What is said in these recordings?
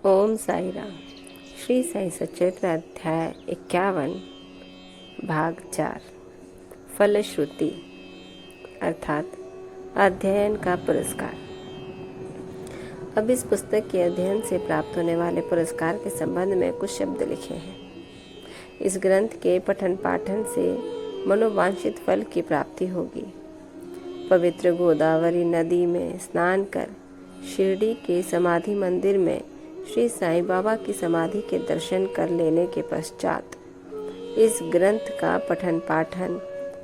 ओम साई राम। श्री साई सचरित्र अध्याय 51 भाग 4 फलश्रुति अर्थात अध्ययन का पुरस्कार। अब इस पुस्तक के अध्ययन से प्राप्त होने वाले पुरस्कार के संबंध में कुछ शब्द लिखे हैं। इस ग्रंथ के पठन पाठन से मनोवांछित फल की प्राप्ति होगी। पवित्र गोदावरी नदी में स्नान कर शिरडी के समाधि मंदिर में श्री साईं बाबा की समाधि के दर्शन कर लेने के पश्चात इस ग्रंथ का पठन पाठन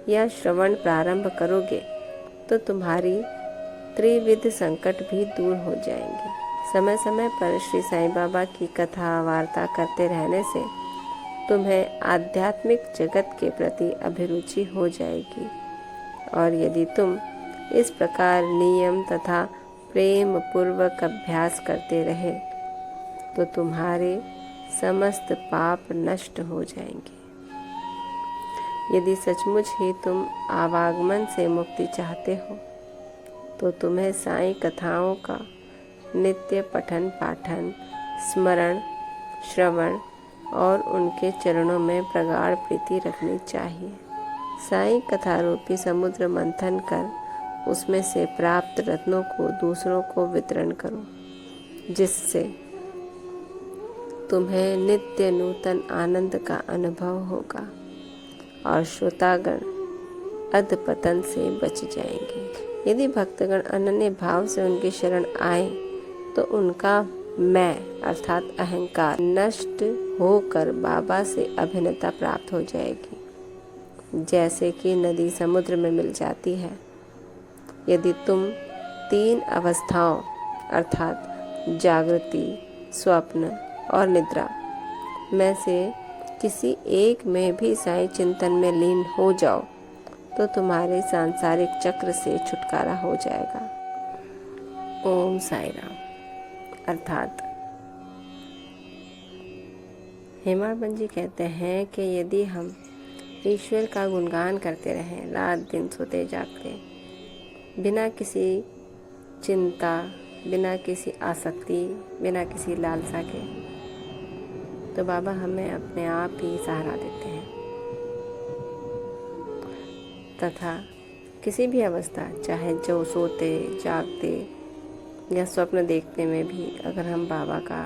या श्रवण प्रारंभ करोगे तो तुम्हारी त्रिविध संकट भी दूर हो जाएंगे। समय समय पर श्री साईं बाबा की कथा वार्ता करते रहने से तुम्हें आध्यात्मिक जगत के प्रति अभिरुचि हो जाएगी, और यदि तुम इस प्रकार नियम तथा प्रेम पूर्वक अभ्यास करते रहे तो तुम्हारे समस्त पाप नष्ट हो जाएंगे। यदि सचमुच ही तुम आवागमन से मुक्ति चाहते हो तो तुम्हें साईं कथाओं का नित्य पठन पाठन, स्मरण, श्रवण और उनके चरणों में प्रगाढ़ प्रीति रखनी चाहिए। साईं कथा रूपी समुद्र मंथन कर उसमें से प्राप्त रत्नों को दूसरों को वितरण करो, जिससे तुम्हें नित्य नूतन आनंद का अनुभव होगा और श्रोतागण अधपतन से बच जाएंगे। यदि भक्तगण अनन्य भाव से उनकी शरण आए तो उनका मैं अर्थात अहंकार नष्ट होकर बाबा से अभिन्नता प्राप्त हो जाएगी, जैसे कि नदी समुद्र में मिल जाती है। यदि तुम 3 अवस्थाओं अर्थात जागृति, स्वप्न और निद्रा में से किसी एक में भी साईं चिंतन में लीन हो जाओ तो तुम्हारे सांसारिक चक्र से छुटकारा हो जाएगा। ओम साई राम। अर्थात हेमाडपंत जी कहते हैं कि यदि हम ईश्वर का गुणगान करते रहें रात दिन सोते जागते, बिना किसी चिंता, बिना किसी आसक्ति, बिना किसी लालसा के, तो बाबा हमें अपने आप ही सहारा देते हैं। तथा किसी भी अवस्था, चाहे जो सोते जागते या स्वप्न देखते में भी अगर हम बाबा का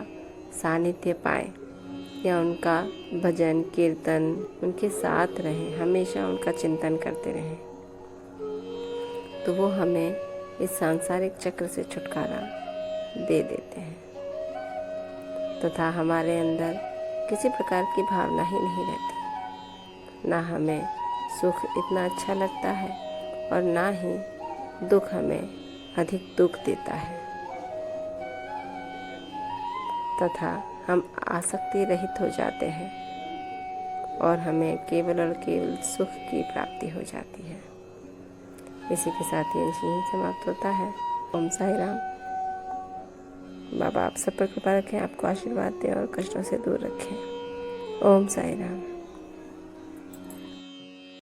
सानिध्य पाएं या उनका भजन कीर्तन उनके साथ रहें, हमेशा उनका चिंतन करते रहें, तो वो हमें इस सांसारिक चक्र से छुटकारा दे देते हैं तथा हमारे अंदर किसी प्रकार की भावना ही नहीं रहती। ना हमें सुख इतना अच्छा लगता है और ना ही दुख हमें अधिक दुख देता है, तथा हम आसक्ति रहित हो जाते हैं और हमें केवल और केवल सुख की प्राप्ति हो जाती है। इसी के साथ ये यहीं समाप्त होता है। ओम साई राम। बाबा आप सब पर कृपा रखें, आपको आशीर्वाद दें और कष्टों से दूर रखें। ओम साई राम।